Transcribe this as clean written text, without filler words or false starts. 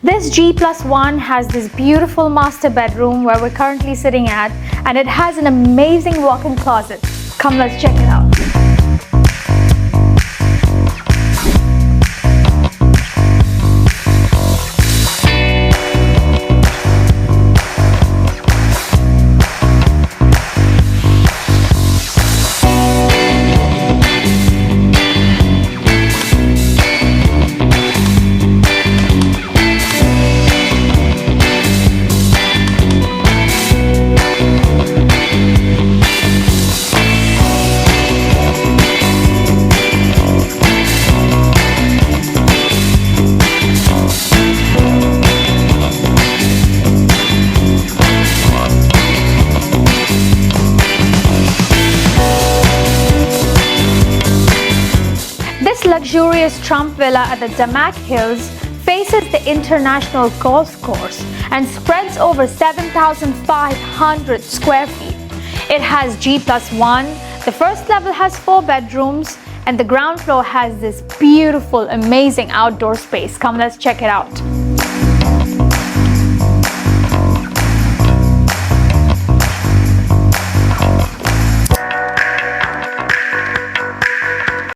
This G+1 has this beautiful master bedroom where we're currently sitting at, and it has an amazing walk-in closet. Come, let's check it out. This luxurious Trump villa at the Damac Hills faces the international golf course and spreads over 7,500 square feet. It has G+1, the first level has 4 bedrooms, and the ground floor has this beautiful, amazing outdoor space. Come, let's check it out.